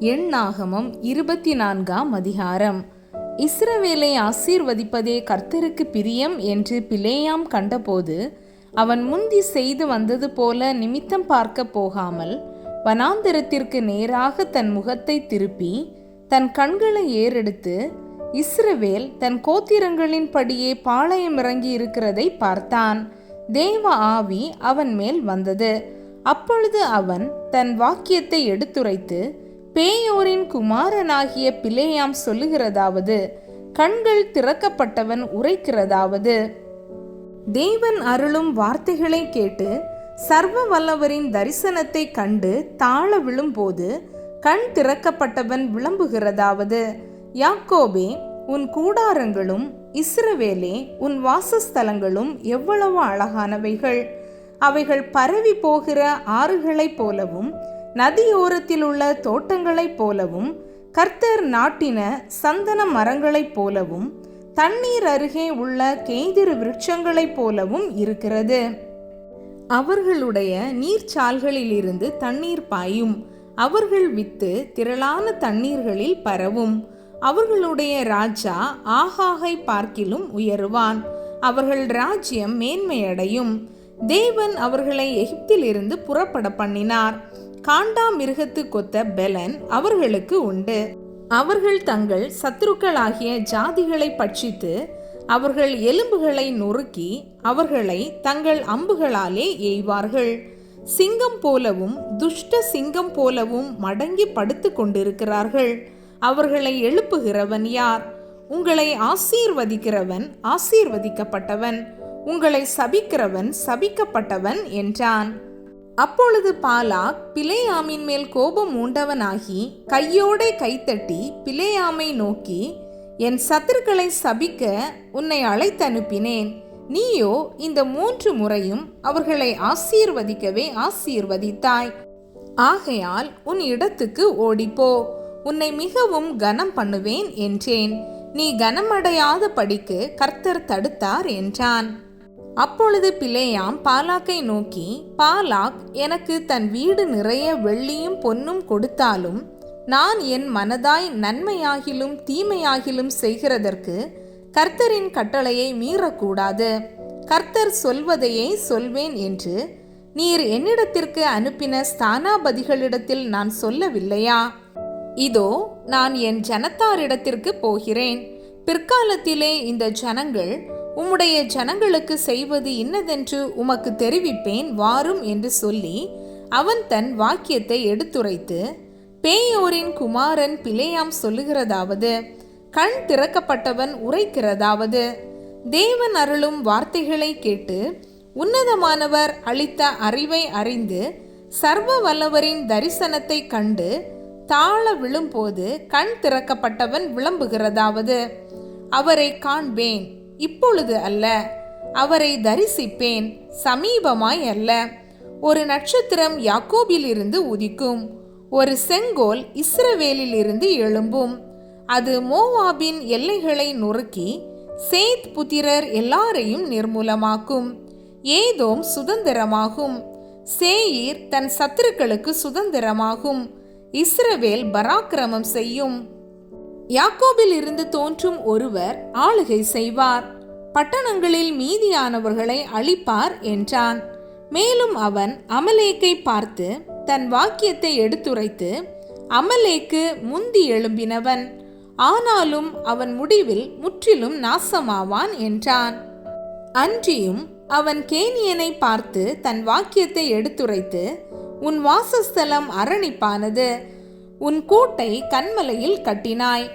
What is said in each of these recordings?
எண்ணாகமம் 24ஆம் அதிகாரம். இஸ்ரவேலை ஆசீர்வதிப்பதே கர்த்தருக்கு பிரியம் என்று பிலேயாம் கண்டபோது, அவன் முந்தி செய்து வந்தது போல நிமித்தம் பார்க்க போகாமல் வனாந்திரத்திற்கு நேராக தன் முகத்தை திருப்பி தன் கண்களை ஏறெடுத்து இஸ்ரவேல் தன் கோத்திரங்களின் படியே பாளையம் இறங்கி இருக்கிறதை பார்த்தான். தேவ ஆவி அவன் மேல் வந்தது. அப்பொழுது அவன் தன் வாக்கியத்தை எடுத்துரைத்து, பேயோரின் குமாரனாகிய பிலேயாம் சொல்லுகிறதாவது, கண்கள் திறக்கப்பட்டவன் உரைக்கிறதாவது, தேவன் அருளும் வார்த்தைகளை கேட்டு சர்வ வல்லவரின் தரிசனத்தை கண்டு தாழ விழும்போது கண் திறக்கப்பட்டவன் விளம்புகிறதாவது, யாக்கோபே உன் கூடாரங்களும் இஸ்ரவேலே உன் வாசஸ்தலங்களும் எவ்வளவு அழகானவைகள்! அவைகள் பரவி போகிற ஆறுகளைப் போலவும் நதியோரத்தில் உள்ள தோட்டங்களைப் போலவும் கர்த்தர் நாட்டின சந்தன மரங்களைப் போலவும் தண்ணீர் அருகே உள்ள கேதுரு விருட்சங்களைப் போலவும் இருக்கிறது. அவர்களுடைய நீர்ச்சால்களிலிருந்து தண்ணீர் பாயும். அவர்கள் வித்து திரளான தண்ணீர்களில் பரவும். அவர்களுடைய ராஜா ஆகாகை பார்க்கிலும் உயருவான். அவர்கள் ராஜ்யம் மேன்மையடையும். தேவன் அவர்களை எகிப்திலிருந்து புறப்பட பண்ணினார். காண்டா மிருகத்து கொத்த பெலன் அவர்களுக்கு உண்டு. அவர்கள் தங்கள் சத்துருக்களாகிய ஜாதிகளை பட்சித்து அவர்கள் எலும்புகளை நொறுக்கி அவர்களை தங்கள் அம்புகளாலே எய்வார்கள். சிங்கம் போலவும் துஷ்ட சிங்கம் போலவும் மடங்கி படுத்து கொண்டிருக்கிறார்கள். அவர்களை எழுப்புகிறவன் யார்? உங்களை ஆசீர்வதிக்கிறவன் ஆசீர்வதிக்கப்பட்டவன், உங்களை சபிக்கிறவன் சபிக்கப்பட்டவன் என்றான். அப்பொழுது பாலாக் பிலேயாமின் மேல் கோபம் உண்டவனாகி கையோடே கைத்தட்டி பிலேயாமை நோக்கி, என் சத்துருக்களை சபிக்க உன்னை அழைத்தனுப்பினேன். நீயோ இந்த 3 முறையும் அவர்களை ஆசீர்வதிக்கவே ஆசீர்வதித்தாய். ஆகையால் உன் இடத்துக்கு ஓடிப்போ, உன்னை மிகவும் கனம் பண்ணுவேன் என்றேன். நீ கனமடையாத படிக்கு கர்த்தர் தடுத்தார் என்றான். அப்பொழுது பிலேயாம் பாலாக்கை நோக்கி, பாலாக் எனக்கு தன் வீடு நிறைய வெள்ளியும் பொன்னும் கொடுத்தாலும் நான் என் மனதாய் நன்மையாகிலும் தீமையாகிலும் செய்கிறதற்கு கர்த்தரின் கட்டளையை மீறக்கூடாது. கர்த்தர் சொல்வதையே சொல்வேன் என்று நீர் என்னிடத்திற்கு அனுப்பின ஸ்தானாபதிகளிடத்தில் நான் சொல்லவில்லையா? இதோ நான் என் ஜனத்தாரிடத்திற்கு போகிறேன். பிற்காலத்திலே இந்த ஜனங்கள் உம்முடைய ஜனங்களுக்கு செய்வது இன்னதென்று உமக்கு தெரிவிப்பேன், வாரும் என்று சொல்லி அவன் தன் வாக்கியத்தை எடுத்துரைத்து, பேயோரின் குமாரன் பிலேயாம் சொல்லுகிறதாவது, கண் திறக்கப்பட்டவன் உரைக்கிறதாவது, தேவன் அருளும் வார்த்தைகளை கேட்டு உன்னதமானவர் அளித்த அறிவை அறிந்து சர்வ வல்லவரின் தரிசனத்தை கண்டு தாழ விழும்போது கண் திறக்கப்பட்டவன் விளம்புகிறதாவது, அவரை காண்பேன், இப்பொழுது அல்ல, அவரை தரிசிப்பேன், சமீபமாய் அல்ல. ஒரு நட்சத்திரம் யாக்கோபிலிருந்து உதிக்கும், ஒரு செங்கோல் இஸ்ரவேலிலிருந்து எழும்பும். அது மோவாபின் எல்லைகளை நொறுக்கி சேத் புத்திரர் எல்லாரையும் நிர்மூலமாக்கும். ஏதோம் சுதந்திரமாகும். சேயீர் தன் சத்துருக்களுக்கு சுதந்திரமாகும். இஸ்ரவேல் பராக்கிரமம் செய்யும். யாக்கோபில் இருந்து தோன்றும் ஒருவர் ஆளுகை செய்வார், பட்டணங்களில் மீதியானவர்களை அழிப்பார் என்றான். மேலும் அவன் அமலேக்கை பார்த்து தன் வாக்கியத்தை எடுத்துரைத்து, அமலேக்கு முந்தி எழும்பினவன், ஆனாலும் அவன் முடிவில் முற்றிலும் நாசமாவான் என்றான். அன்றியும் அவன் கேனியனை பார்த்து தன் வாக்கியத்தை எடுத்துரைத்து, உன் வாசஸ்தலம் அரணிப்பானது, உன் கூட்டை கன்மலையில் கட்டினாய்.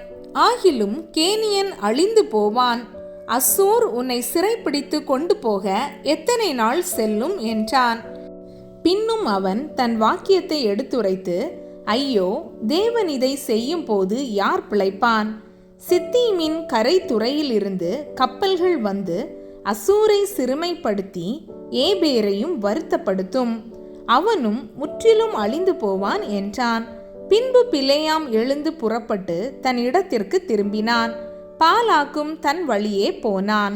ஆகிலும் கேனியன் அழிந்து போவான். அசூர் உன்னை சிறைப்பிடித்து கொண்டு போக எத்தனை நாள் செல்லும் என்றான். பின்னும் அவன் தன் வாக்கியத்தை எடுத்துரைத்து, ஐயோ, தேவன் இதை செய்யும் போது யார் பிழைப்பான்? சித்தீமின் கரை துறையிலிருந்து கப்பல்கள் வந்து அசூரை சிறுமைப்படுத்தி ஏபேரையும் வருத்தப்படுத்தும், அவனும் முற்றிலும் அழிந்து போவான் என்றான். பின்பு பிலேயாம் எழுந்து புறப்பட்டு தன் இடத்திற்கு திரும்பினான். பாலாக்கும் தன் வழியே போனான்.